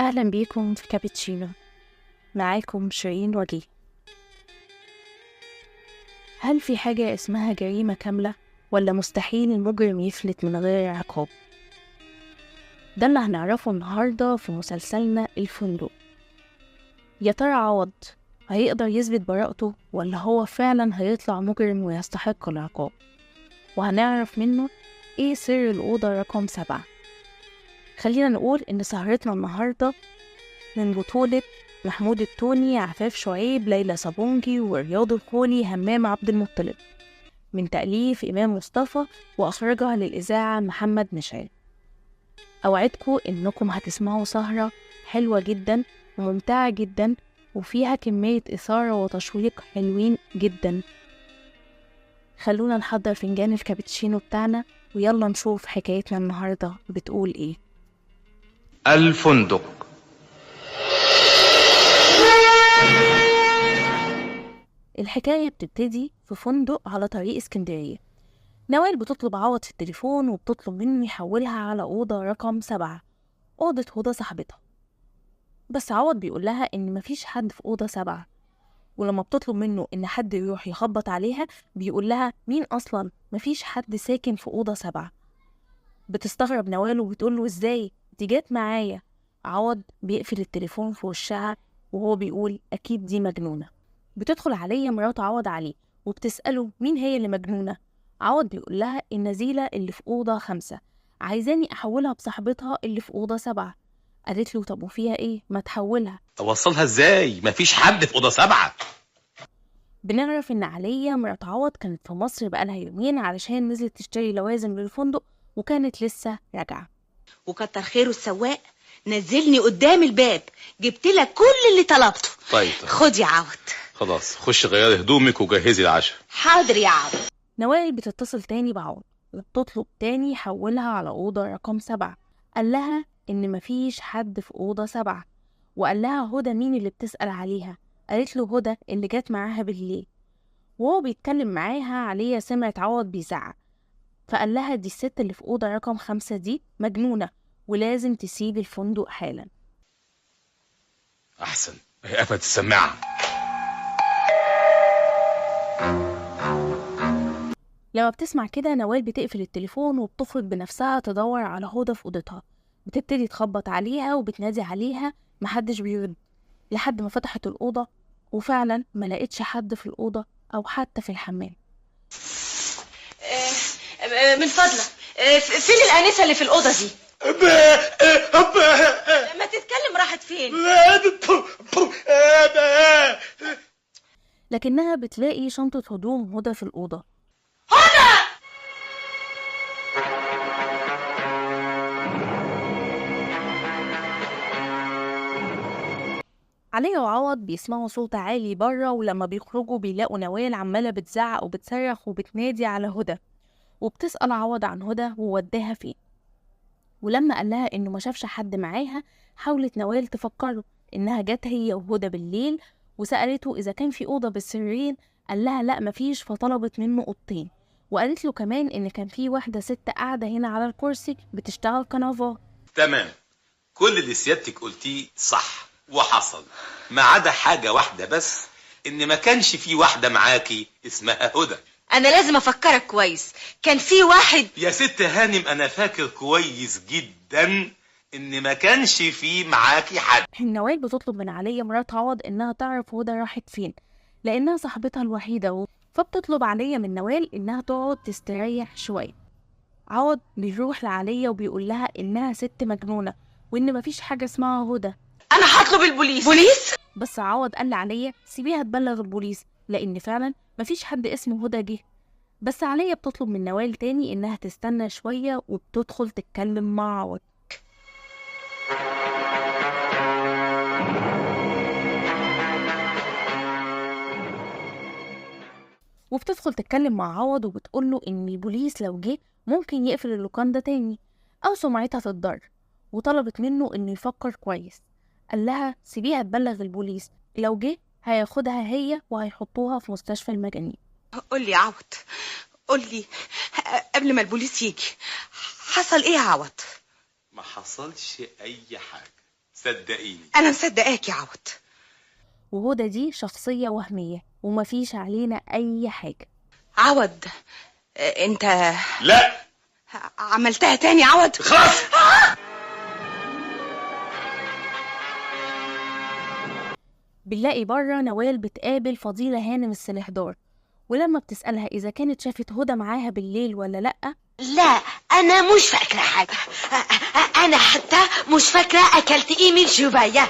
أهلا بيكم في كابتشينو، معاكم شيرين وجيه. هل في حاجة اسمها جريمة كاملة ولا مستحيل المجرم يفلت من غير عقاب؟ ده اللي هنعرفه النهاردة في مسلسلنا الفندق. يا ترى عوض هيقدر يثبت براءته ولا هو فعلا هيطلع مجرم ويستحق العقاب؟ وهنعرف منه ايه سر الأوضة رقم 7. خلينا نقول ان سهرتنا النهاردة من بطولة محمود التوني، عفاف شعيب، ليلى صابونجي، ورياض الخولي، همام عبد المطلب، من تأليف إمام مصطفى، وأخرجها للإذاعة محمد مشعل. أوعدكم إنكم هتسمعوا سهرة حلوة جدا وممتعة جدا وفيها كمية إثارة وتشويق حلوين جدا. خلونا نحضر فنجان الكابتشينو بتاعنا ويلا نشوف حكايتنا النهاردة بتقول إيه. الفندق. الحكاية بتبتدي في فندق على طريق اسكندرية. نوال بتطلب عوض في التليفون وبتطلب منه يحولها على أوضة رقم 7، أوضة هدى صاحبتها. بس عوض بيقول لها إن مفيش حد في أوضة 7، ولما بتطلب منه إن حد يروح يخبط عليها بيقول لها مين أصلا؟ مفيش حد ساكن في أوضة 7. بتستغرب نوال وبتقول له إزاي؟ دي جات معايا. عوض بيقفل التليفون في وشها وهو بيقول أكيد دي مجنونة. بتدخل عليا مرات عوض عليه وبتسأله مين هي اللي مجنونة. عوض بيقول لها النزيلة اللي في أوضة 5 عايزاني أحولها بصاحبتها اللي في أوضة 7. قالت له طب وفيها إيه؟ ما تحولها. اوصلها ازاي؟ مفيش حد في اوضه 7. بنعرف إن عليا مرات عوض كانت في مصر بقالها يومين علشان نزلت تشتري لوازم للفندق وكانت لسه راجعة. وكتر خيره السواق نزلني قدام الباب، جبت لك كل اللي طلبته. طيب خد يا عوض. خلاص خش غيري هدومك وجهزي العشاء. حاضر يا عوض. نوال بتتصل تاني بعوض وبتطلب تاني يحولها على أوضة رقم 7. قال لها إن مفيش حد في أوضة 7، وقال لها هدى مين اللي بتسأل عليها؟ قالت له هدى اللي جات معاها بالليل. وهو بيتكلم معاها عليا سمعت عوض بيزعق، فقال لها دي الست اللي في أوضة رقم 5 دي مجنونة ولازم تسيب الفندق حالا. احسن هي قفلت السماعه. لما بتسمع كده نوال بتقفل التليفون وبتخرج بنفسها تدور على هدى في أوضتها. بتبتدي تخبط عليها وبتنادي عليها، محدش بيرد لحد ما فتحت الأوضة وفعلا ما لقيتش حد في الأوضة أو حتى في الحمام. من فضلك فين الآنسة اللي في الأوضة دي؟ ما تتكلم، راحت فين؟ لكنها بتلاقي شنطة هدوم هدى في الأوضة. هدى! عليا وعوض بيسمعوا صوت عالي بره، ولما بيخرجوا بيلاقوا نوال عمالة بتزعق وبتصرخ وبتنادي على هدى، وبتسأل عوض عن هدى ووداها فين. ولما قال لها إنه ما شافش حد معاها حاولت نوال تفكره إنها جت هي وهدى بالليل وسألته إذا كان في أوضة بالسرير. قال لها لأ مفيش، فطلبت منه أوضتين، وقالت له كمان إن كان في واحدة ست قاعدة هنا على الكرسي بتشتغل كنافار. تمام، كل اللي سيادتك قلتيه صح وحصل، ما عدا حاجه واحده بس، ان ما كانش في واحده معاكي اسمها هدى. أنا لازم أفكرك كويس، كان في واحد. يا ست هانم انا فاكر كويس جدا ان ما كانش في معاكي حد. نوال بتطلب من عليا مرات عوض إنها تعرف هدى راحت فين لأنها صاحبتها الوحيدة، فبتطلب عليا من نوال إنها تقعد تستريح شوية. عوض بيروح لعليا وبيقول لها إنها ست مجنونة وإن مفيش حاجة اسمها هدى. أنا هطلب البوليس. بوليس؟ بس عوض قال لعليا سيبيها تبلغ البوليس لأن فعلا مفيش حد اسمه هدى جه. بس عليا بتطلب من نوال تاني إنها تستنى شوية وبتدخل تتكلم مع عوض. وبتدخل تتكلم مع عوض وبتقوله إن البوليس لو جه ممكن يقفل اللوكان ده تاني أو سمعتها تتضر، وطلبت منه إنه يفكر كويس. قال لها سيبيها تبلغ البوليس، لو جه هياخدها هي وهيحطوها في مستشفى المجانين. قول لي يا عوض، قول لي قبل ما البوليس يجي حصل ايه يا عوض؟ ما حصلش اي حاجه، صدقيني انا مصدقاك يا عوض. وهدى دي شخصية وهمية ومفيش علينا أي حاجة. عوض انت لا عملتها تاني يا عوض. خلاص. بنلاقي بره نوال بتقابل فضيلة هانم السلحدار، ولما بتسألها إذا كانت شافت هدى معاها بالليل ولا لأ، لا انا مش فاكره حاجه. انا حتى مش فاكره اكلت ايه من شويه.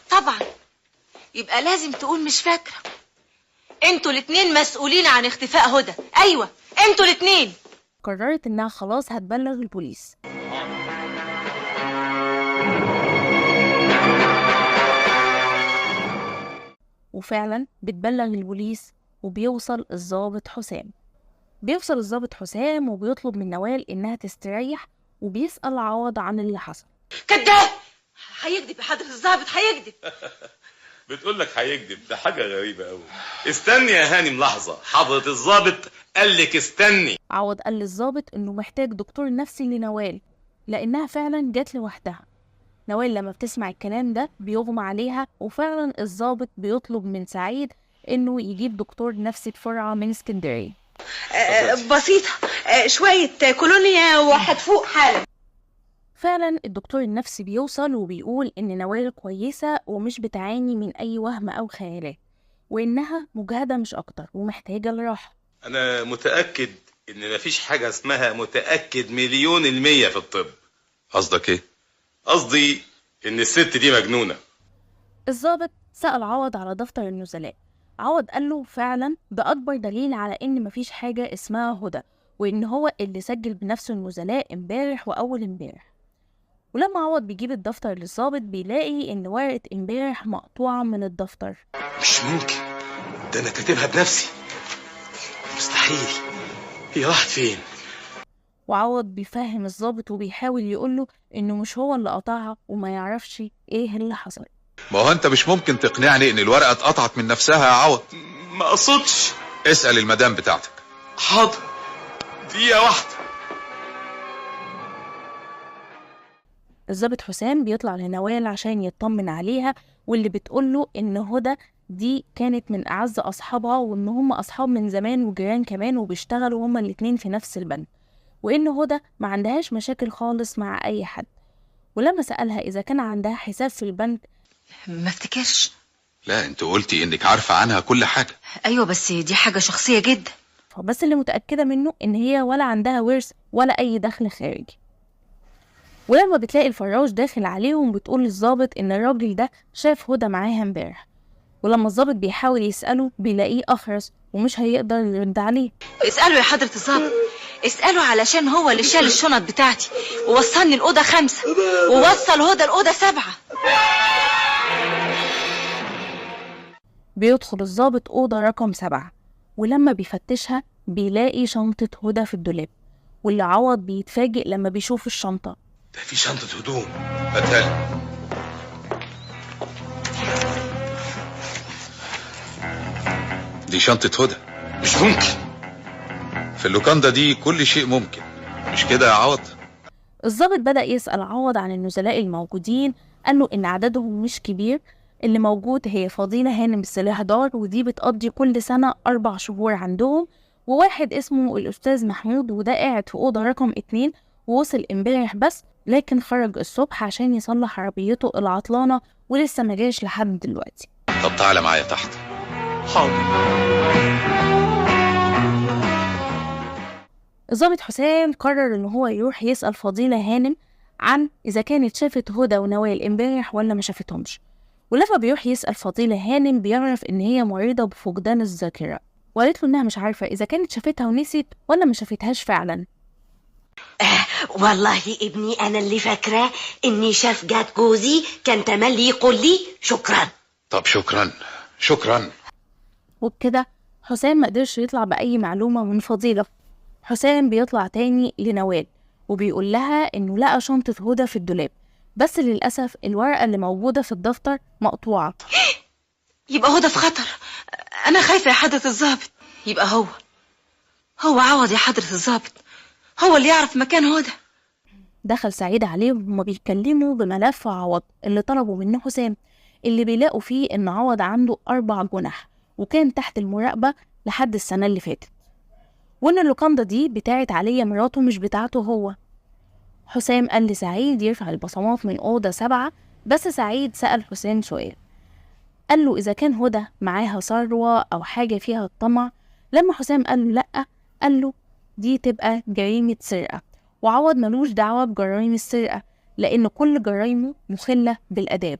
طبعا يبقى لازم تقول مش فاكره. انتوا الاتنين مسؤولين عن اختفاء هدى. ايوه انتوا الاتنين. قررت إنها خلاص هتبلغ البوليس. وفعلا بتبلغ البوليس، وبيوصل الضابط حسام وبيطلب من نوال إنها تستريح، وبيسأل عوض عن اللي حصل. كداب. هيكذب يا حضرة الضابط، هيكذب. بتقول لك هيكذب؟ ده حاجه غريبه قوي. استني يا هانم لحظه، حضرة الضابط قال لك استني. عوض قال للضابط إنه محتاج دكتور نفسي لنوال، لأنها فعلا جات لوحدها. نوال لما بتسمع الكلام ده بيغمى عليها، وفعلا الضابط بيطلب من سعيد إنه يجيب دكتور نفسي بسرعة من اسكندرية. بسيطة، شوية كولونيا وهتفوق حالا. فعلا الدكتور النفسي بيوصل وبيقول إن نوال كويسة ومش بتعاني من أي وهم أو خيالات، وإنها مجهدة مش أكتر ومحتاجة الراحة. انا متاكد ان مفيش حاجه اسمها متاكد 100% في الطب. قصدك ايه؟ قصدي ان الست دي مجنونه. الضابط سأل عوض على دفتر النزلاء. عوض قال له فعلا ده أكبر دليل على إن مفيش حاجة اسمها هدى، وإن هو اللي سجل بنفسه النزلاء امبارح وأول امبارح. ولما عوض بيجيب الدفتر للضابط بيلاقي إن ورقة امبارح مقطوعة من الدفتر. مش ممكن، ده انا كاتبها بنفسي. مستحيل. هي راحت فين؟ وعوض بيفهم الضابط وبيحاول يقوله إنه مش هو اللي قطعها وما يعرفش إيه اللي حصل. ما هو انت مش ممكن تقنعني ان الورقة اتقطعت من نفسها يا عوض. ما اقصدش. اسأل المدام بتاعتك. حاضر، دقيقة واحدة. الضابط حسام بيطلع لنوال عشان يطمن عليها، واللي بتقوله إن هدى دي كانت من أعز أصحابها، وإن هم أصحاب من زمان وجيران كمان، وبيشتغلوا هما الاتنين في نفس البنك، وإن هدى ما عندهاش مشاكل خالص مع أي حد. ولما سألها إذا كان عندها حساب في البنك، ما افتكرش. لا انت قلتي انك عارفة عنها كل حاجة. ايوه بس دي حاجة شخصية جدا. فبس اللي متأكدة منه إن هي ولا عندها ورث ولا أي دخل خارجي. ولما بتلاقي الفراش داخل عليهم بتقول للضابط إن الراجل ده شاف هدى معاها امبارح، ولما الضابط بيحاول يسأله بيلاقيه أخرس ومش هيقدر يرد عليه. اسأله يا حضرة الضابط، اسأله علشان هو اللي شال الشنط بتاعتي ووصلني الأوضة 5 ووصل هدى الأوضة 7. بيدخل الضابط أوضة رقم 7، ولما بيفتشها بيلاقي شنطة هدى في الدولاب، واللي عوض بيتفاجئ لما بيشوف الشنطة. ده في شنطة هدوم. هاتها. دي شنطة هدى. مش ممكن. في اللوكاندا دي كل شيء ممكن، مش كده يا عوض؟ الضابط بدأ يسأل عوض عن النزلاء الموجودين، قاله إن عددهم مش كبير، اللي موجود هي فضيلة هانم السلحدار، ودي بتقضي كل سنة 4 شهور عندهم، وواحد اسمه الأستاذ محمود وده قاعد في أوضة رقم 2 ووصل امبارح بس، لكن خرج الصبح عشان يصلح عربيته العطلانة ولسه ما جاش لحد دلوقتي. طب تعالى معايا تحت. حاضر. الضابط حسام قرر ان هو يروح يسأل فضيلة هانم عن اذا كانت شافت هدى ونوال امبارح ولا ما شافتهمش. ولما بيروح يسأل فضيلة هانم بيعرف ان هي مريضة بفقدان الذاكرة، وقالت له انها مش عارفة اذا كانت شافتها ونسيت ولا ما شافتهاش فعلا. والله ابني انا اللي فاكرة اني شاف جات جوزي كان تملي يقول لي شكرا. طب شكرا. وبكده حسام ما قدرش يطلع بأي معلومة من فضيلة. حسام بيطلع تاني لنوال وبيقول لها انه لقى شنطة هدى في الدولاب، بس للأسف الورقة اللي موجودة في الدفتر مقطوعة. يبقى هدى في خطر. انا خايفة يا حضرة الضابط. يبقى هو عوض يا حضرة الضابط، هو اللي يعرف مكان هدى. دخل سعيد عليهم وهما بيتكلموا بملف عوض اللي طلبوا منه حسام، اللي بيلاقوا فيه إن عوض عنده 4 جنح وكان تحت المراقبة لحد السنة اللي فاتت، وإن اللوكاندا دي بتاعت عليا مراته مش بتاعته هو. حسام قال لسعيد يرفع البصمات من أوضة 7، بس سعيد سأل حسام سؤال، قال له إذا كان هدى معاها ثروة أو حاجة فيها الطمع. لما حسام قال له لأ، قال له دي تبقى جريمة سرقة، وعوض ملوش دعوة بجرائم السرقة لأن كل جرائمه مخلة بالآداب.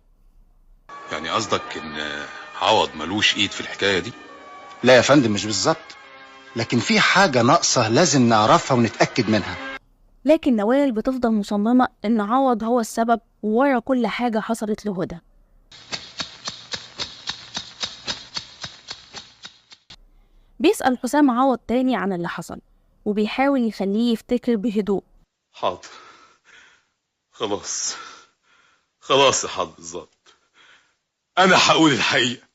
يعني قصدك ان عوض ملوش ايد في الحكاية دي؟ لا يا فندم، مش بالظبط، لكن في حاجة ناقصة لازم نعرفها ونتأكد منها. لكن نوال بتفضل مصممة إن عوض هو السبب وورا كل حاجة حصلت لهدى. بيسأل حسام عوض تاني عن اللي حصل وبيحاول يخليه يفتكر بهدوء. حاضر، خلاص يا حاضر بالظبط، أنا هقول الحقيقة.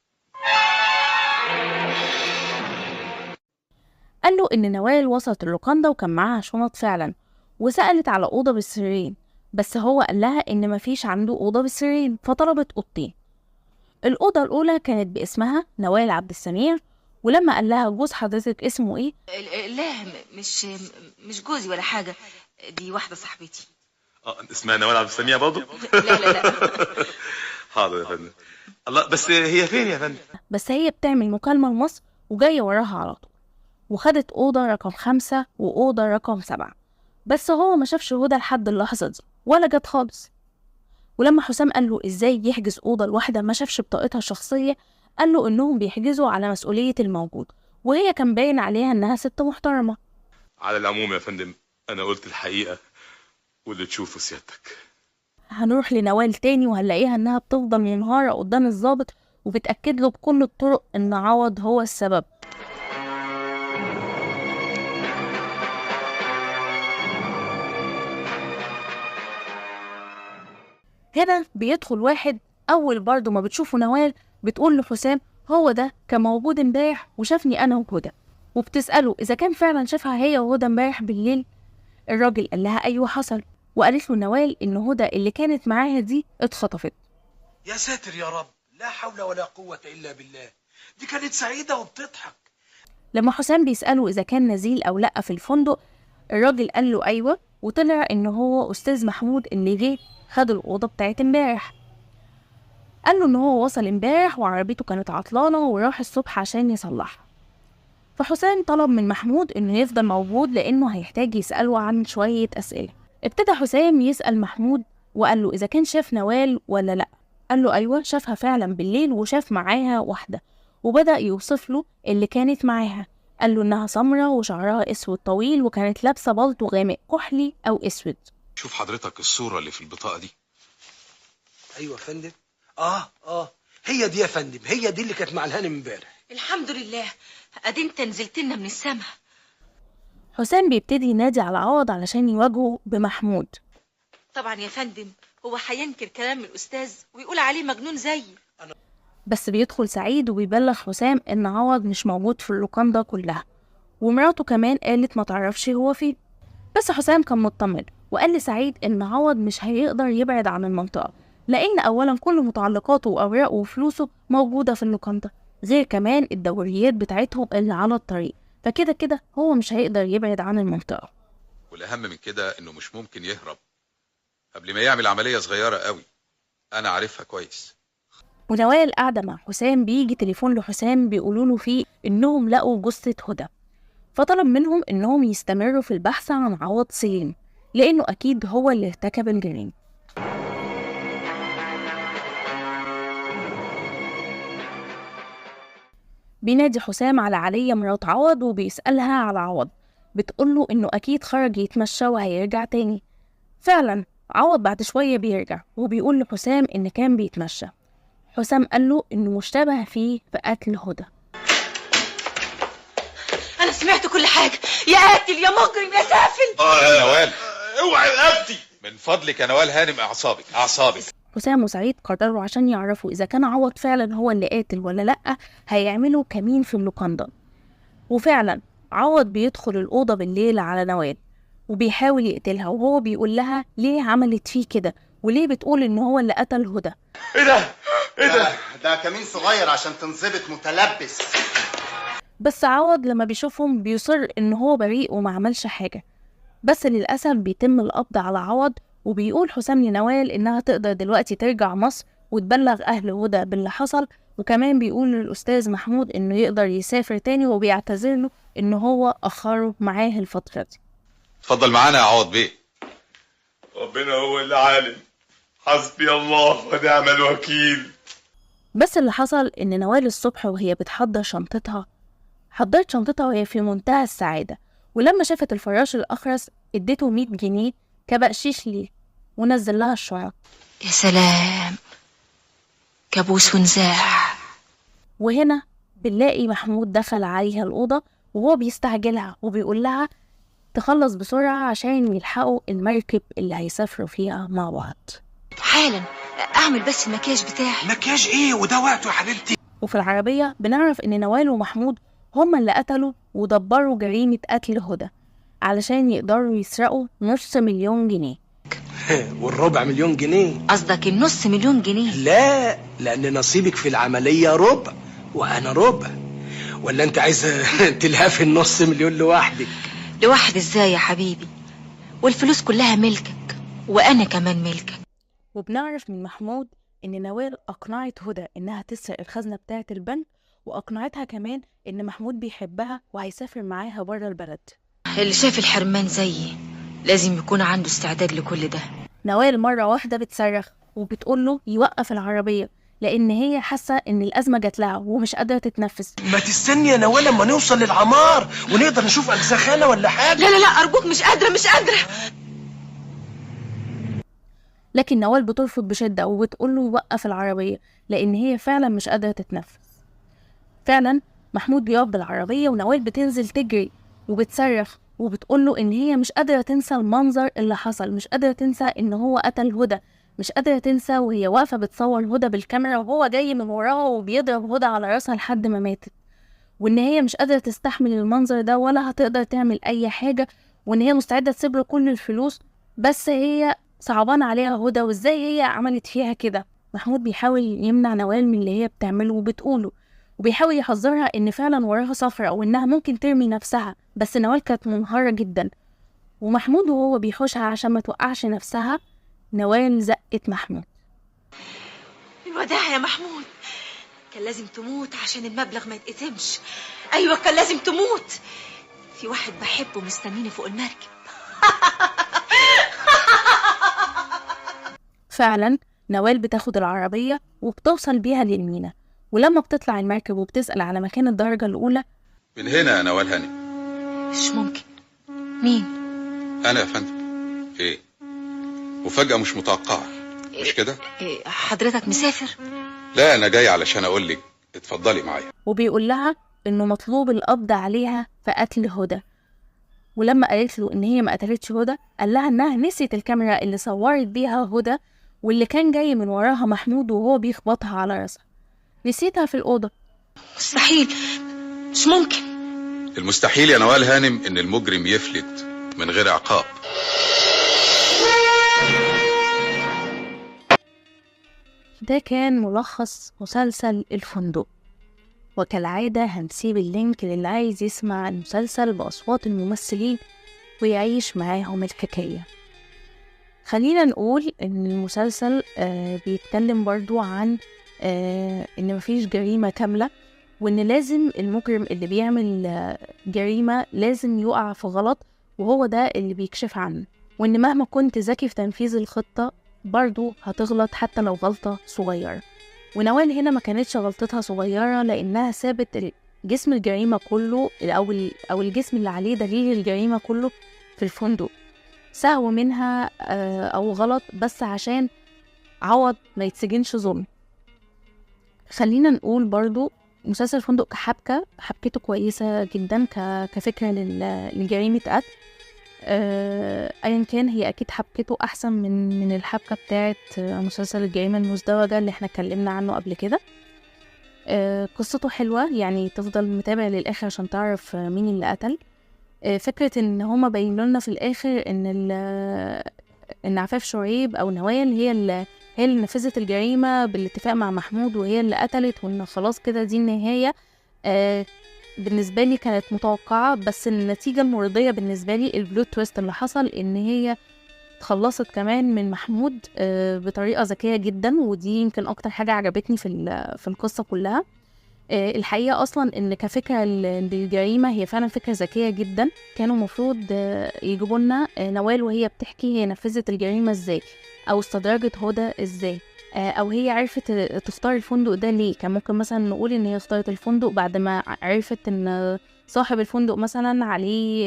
قال له إن نوال وصلت اللوكاندا وكان معاها شنط فعلا، وسألت على أوضة بالسريرين، بس هو قال لها إن مفيش عنده أوضة بالسريرين، فطلبت أوضتين. الأوضة الأولى كانت باسمها نوال عبد السميع، ولما قال لها جوز حضرتك اسمه إيه؟ لا مش جوزي ولا حاجة، دي واحدة صاحبتي. اسمها نوال عبد السميع برضه؟ لا حاضر يا فندم. الله، بس هي فين يا فندم؟ بس هي بتعمل مكالمة لمصر وجاية وراها على طول، وخدت أوضة رقم 5 وأوضة رقم 7، بس هو ما شافش هدى لحد اللحظة دي ولا جت خالص. ولما حسام قال له ازاي يحجز أوضة لواحدة ما شافش بطاقتها الشخصية، قال له إنهم بيحجزوا على مسؤولية الموجود، وهي كان باين عليها إنها ست محترمة. على العموم يا فندم أنا قلت الحقيقة واللي تشوفه سيادتك. هنروح لنوال تاني وهنلاقيها إنها بتفضل منهارة قدام الضابط وبتأكد له بكل الطرق إن عوض هو السبب. هنا بيدخل واحد، أول برضه ما بتشوفه نوال بتقول لحسام هو ده كان موجود امبارح وشافني أنا وهدى، وبتسأله إذا كان فعلا شافها هي وهدى امبارح بالليل. الراجل قال لها أيوة حصل، وقالت له نوال إن هدى اللي كانت معاها دي اتخطفت. يا ساتر يا رب، لا حول ولا قوة إلا بالله، دي كانت سعيدة وبتضحك. لما حسام بيسأله إذا كان نزيل أو لأ في الفندق، الراجل قال له أيوة، وطلع إن هو أستاذ محمود اللي جه خد الأوضة بتاعت امبارح. قال له إن هو وصل امبارح وعربيته كانت عطلانة وراح الصبح عشان يصلحها. فحسام طلب من محمود إنه يفضل موجود لأنه هيحتاج يسأله عن شوية أسئلة. ابتدى حسام يسأل محمود وقال له إذا كان شاف نوال ولا لأ. قال له أيوة شافها فعلا بالليل وشاف معاها واحدة، وبدأ يوصف له اللي كانت معاها. قال له إنها سمرة وشعرها أسود طويل وكانت لابسة بلطو غامق كحلي أو أسود. شوف حضرتك الصورة اللي في البطاقة دي. أيوة يا فندم. هي دي يا فندم، هي دي اللي كانت مع الهانم امبارح. الحمد لله، ادي انت نزلت لنا من السما. حسام بيبتدي ينادي على عوض علشان يواجهه بمحمود. طبعا يا فندم، هو هينكر كلام الأستاذ ويقول عليه مجنون زيي. بس بيدخل سعيد وبيبلغ حسام إن عوض مش موجود في اللوكاندا كلها، ومراته كمان قالت ما تعرفش هو فين. بس حسام كان مطمن وقال لسعيد إن عوض مش هيقدر يبعد عن المنطقة، لأن أولا كل متعلقاته وأوراقه وفلوسه موجودة في اللوكاندا، غير كمان الدوريات بتاعتهم اللي على الطريق، فكده كده هو مش هيقدر يبعد عن المنطقة. والأهم من كده إنه مش ممكن يهرب قبل ما يعمل عملية صغيرة قوي، أنا عارفها كويس. ونوال قاعدة مع حسام، بيجي تليفون لحسام بيقولوا له فيه إنهم لقوا جثة هدى، فطلب منهم إنهم يستمروا في البحث عن عوض سليم لأنه أكيد هو اللي ارتكب الجريمة. بينادي حسام على عليا مرات عوض وبيسألها على عوض، بتقوله إنه أكيد خرج يتمشى وهيرجع تاني. فعلا عوض بعد شوية بيرجع وبيقول لحسام إن كان بيتمشى. حسام قال له إنه مشتبه فيه في قتل هدى. أنا سمعت كل حاجة، يا قاتل يا مجرم يا سافل. يا نوال، اوعي رقبتي من فضلك يا نوال هانم، أعصابك. حسام وسعيد قرروا عشان يعرفوا إذا كان عوض فعلا هو اللي قاتل ولا لأ هيعملوا كمين في اللوكاندا. وفعلا عوض بيدخل الأوضة بالليل على نوال وبيحاول يقتلها، وهو بيقول لها ليه عملت فيه كده وليه بتقول ان هو اللي قتل هدى. ايه ده؟ ده كمين صغير عشان تنظبط متلبس. بس عوض لما بيشوفهم بيصر ان هو بريء وما عملش حاجة. بس للأسف بيتم القبض على عوض، وبيقول حسام لنوال انها تقدر دلوقتي ترجع مصر وتبلغ اهل هدى باللي حصل، وكمان بيقول للأستاذ محمود انه يقدر يسافر تاني، وبيعتذر له ان هو اخره معاه الفترة دي. اتفضل معانا يا عوض بيه. ربنا هو اللي عالم، حسبي الله ونعم الوكيل. بس اللي حصل ان نوال الصبح وهي بتحضر شنطتها، حضرت شنطتها وهي في منتهى السعادة، ولما شافت الفراش الأخرس اديته 100 جنيه كبقشيش ليه ونزل لها الشعر. يا سلام، كابوس ونزاع. وهنا بنلاقي محمود دخل عليها الأوضة وهو بيستعجلها وبيقول لها تخلص بسرعة عشان يلحقوا المركب اللي هيسافروا فيها مع بعض. حالا اعمل بس المكياج بتاعي. مكياج ايه وده وقته يا حبيبتي؟ وفي العربية بنعرف ان نوال ومحمود هما اللي قتلوا ودبروا جريمة قتل هدى علشان يقدروا يسرقوا 500,000 جنيه. والربع مليون جنيه؟ قصدك ال500,000 جنيه؟ لا، لان نصيبك في العملية ربع وانا ربع. ولا انت عايزة تلهفي ال500,000 لوحدك؟ لوحدي ازاي يا حبيبي؟ والفلوس كلها ملكك وانا كمان ملكك. وبنعرف من محمود ان نوال اقنعت هدى انها تسرق الخزنة بتاعة البنك، واقنعتها كمان ان محمود بيحبها وهيسافر معاها بره البلد. اللي شاف الحرمان زيي لازم يكون عنده استعداد لكل ده. نوال مرة واحدة بتصرخ وبتقوله يوقف العربية لان هي حاسة ان الازمة جات لها ومش قادرة تتنفس. ما تستني يا نوال لما نوصل للعمار ونقدر نشوف اجزخانة ولا حاجة. لا لا لا ارجوك، مش قادرة. لكن نوال بترفض بشدة وبتقوله يوقف العربية لان هي فعلا مش قادرة تتنفس. فعلا محمود بيقف بالعربية ونوال بتنزل تجري وبتصرخ وبتقوله ان هي مش قادرة تنسى المنظر اللي حصل، مش قادرة تنسى ان هو قتل هدى، مش قادرة تنسى وهي واقفة بتصور هدى بالكاميرا وهو جاي من وراها وبيضرب هدى على راسها لحد ما ماتت، وان هي مش قادرة تستحمل المنظر ده ولا هتقدر تعمل اي حاجة، وان هي مستعدة تسيب له كل الفلوس، بس هي صعبان عليها هدى وازاي هي عملت فيها كده. محمود بيحاول يمنع نوال من اللي هي بتعمله وبتقوله، وبيحاول يحذرها ان فعلا وراها صفرة او انها ممكن ترمي نفسها، بس نوال كانت منهارة جدا. ومحمود وهو بيحوشها عشان ما توقعش نفسها، نوال زقت محمود. الوداع يا محمود، كان لازم تموت عشان المبلغ ما يتقسمش. ايوه كان لازم تموت، في واحد بحبه مستنيني فوق المركب. فعلا نوال بتاخد العربية وبتوصل بيها للمينا، ولما بتطلع المركب وبتسأل على مكان الدرجة الأولى. من هنا يا نوال هاني. مش ممكن. مين؟ انا يا فندم. ايه؟ وفجأة مش متوقعة، مش كده؟ حضرتك مسافر؟ لا، انا جاي علشان اقول لك اتفضلي معايا. وبيقول لها انه مطلوب القبض عليها في قتل هدى، ولما قالت له ان هي ما قتلتش هدى قال لها انها نسيت الكاميرا اللي صورت بيها هدى واللي كان جاي من وراها محمود وهو بيخبطها على راسها، نسيتها في الأوضة. مستحيل، مش ممكن. المستحيل يا نوال هانم ان المجرم يفلت من غير عقاب. ده كان ملخص مسلسل الفندق، وكالعادة هنسيب اللينك للي عايز يسمع المسلسل بأصوات الممثلين ويعيش معاهم الحكاية. خلينا نقول ان المسلسل بيتكلم برضو عن ان مفيش جريمة كاملة، وان لازم المجرم اللي بيعمل جريمة لازم يقع في غلط وهو ده اللي بيكشف عنه، وان مهما كنت ذكي في تنفيذ الخطة برضو هتغلط حتى لو غلطة صغيرة. ونوال هنا ما كانتش غلطتها صغيرة لانها سابت جسم الجريمة كله او الجسم اللي عليه دليل الجريمة كله في الفندق، سهو منها او غلط بس عشان عوض ما يتسجنش ظلم. خلينا نقول برضو مسلسل الفندق كحبكة، حبكته كويسة جدا كفكرة لجريمة قتل. ايا كان هي اكيد حبكته احسن من الحبكة بتاعت مسلسل الجريمة المزدوجة اللي احنا اتكلمنا عنه قبل كده. قصته حلوة، يعني تفضل متابع للاخر عشان تعرف مين اللي قتل. فكرة ان هما بينوا لنا في الاخر ان عفاف شعيب او نوال هي اللي نفذت الجريمة بالاتفاق مع محمود، وهي اللي قتلت، وان خلاص كده دي النهاية. بالنسبة لي كانت متوقعة، بس النتيجة المرضية بالنسبة لي البلوت تويست اللي حصل ان هي اتخلصت كمان من محمود بطريقة ذكية جدا، ودي يمكن اكتر حاجة عجبتني في القصة كلها. الحقيقة أصلا إن كفكرة للجريمة هي فعلا فكرة ذكية جدا. كانوا مفروض يجيبوا لنا نوال وهي بتحكي هي نفذت الجريمة إزاي، أو استدرجت هدى إزاي، أو هي عرفت تختار الفندق ده ليه. كان ممكن مثلا نقول إن هي اختارت الفندق بعد ما عرفت إن صاحب الفندق مثلا عليه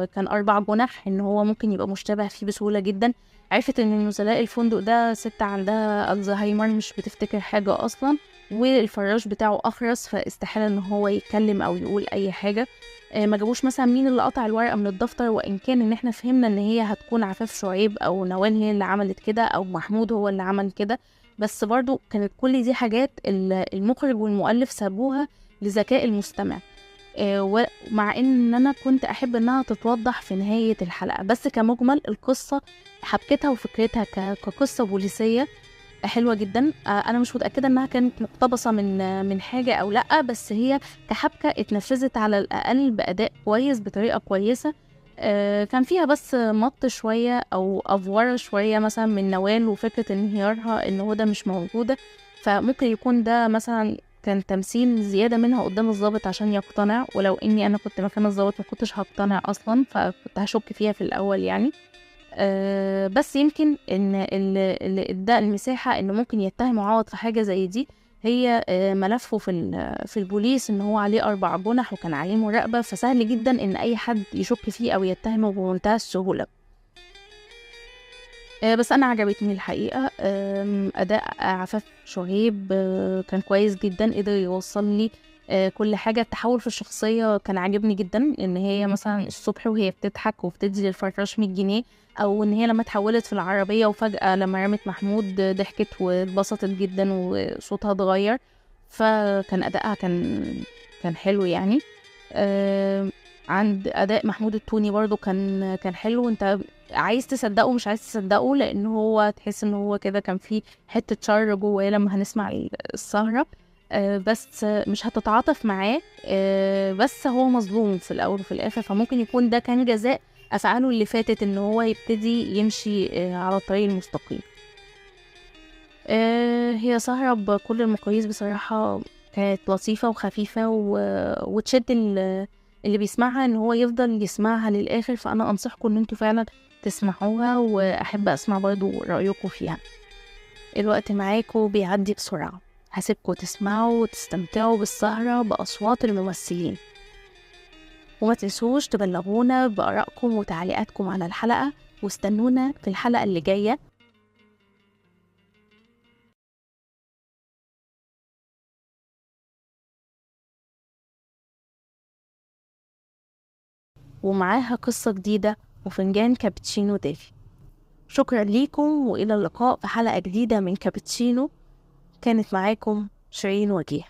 كان 4 جنح، إن هو ممكن يبقى مشتبه فيه بسهولة جدا. عرفت إن نزلاء الفندق ده ست عندها الزهايمر، مش بتفتكر حاجة أصلا، والفراش بتاعه أخرس، فاستحالة ان هو يتكلم او يقول اي حاجة. ما جابوش مثلا مين اللي قطع الورقة من الدفتر، وان كان ان احنا فهمنا ان هي هتكون عفاف شعيب او نوال هي اللي عملت كده، او محمود هو اللي عمل كده. بس برضو كانت كل دي حاجات المخرج والمؤلف سابوها لذكاء المستمع، ومع ان انا كنت احب انها تتوضح في نهاية الحلقة. بس كمجمل القصة حبكتها وفكرتها كقصة بوليسية حلوة جدا. انا مش متأكدة انها كانت مقتبسة من حاجة او لأ، بس هي كحبكة اتنفذت على الاقل بأداء كويس بطريقة كويسة. كان فيها بس مط شوية او افورة شوية مثلا من نوال، وفكرة انهيارها ان هو ده مش موجودة، فممكن يكون ده مثلا كان تمثيل زيادة منها قدام الضابط عشان يقتنع، ولو اني انا كنت مكان الضابط ما كنتش هقتنع اصلا، فكنت هشك فيها في الاول يعني. بس يمكن ان اللي ادى المساحه انه ممكن يتهم عوض في حاجه زي دي هي ملفه في البوليس، ان هو عليه 4 جنح وكان عليه مراقبه، فسهل جدا ان اي حد يشك فيه او يتهمه بمنتهى السهوله. بس انا عجبتني الحقيقه. اداء عفاف شعيب كان كويس جدا، قدر يوصل لي كل حاجه. التحول في الشخصيه كان عاجبني جدا، ان هي مثلا الصبح وهي بتضحك وبتدي للفراش 100 جنيه، او ان هي لما اتحولت في العربيه وفجاه لما رمت محمود ضحكت واتبسطت جدا وصوتها اتغير. فكان ادائها كان حلو يعني. عند اداء محمود التوني برضو كان حلو، انت عايز تصدقه مش عايز تصدقه، لان هو تحس ان هو كده كان فيه حته شر جواه لما هنسمع السهره. بس مش هتتعاطف معاه، بس هو مظلوم في الاول وفي الاخر، فممكن يكون ده كان جزاء افعاله اللي فاتت، ان هو يبتدي يمشي على الطريق المستقيم. هي سهرة بكل المقاييس بصراحة، كانت لطيفة وخفيفة وتشد اللي بيسمعها ان هو يفضل يسمعها للآخر. فأنا أنصحكم ان انتوا فعلا تسمعوها، وأحب أسمع برضو رأيكم فيها. الوقت معاكم بيعدي بسرعة، هسيبكم تسمعوا وتستمتعوا بالسهرة بأصوات الممثلين، وما تنسوش تبلغونا بآرائكم وتعليقاتكم على الحلقة، واستنونا في الحلقة اللي جاية. ومعاها قصة جديدة وفنجان كابتشينو دافي. شكرا ليكم، وإلى اللقاء في حلقة جديدة من كابتشينو. كانت معاكم شيرين وجيه.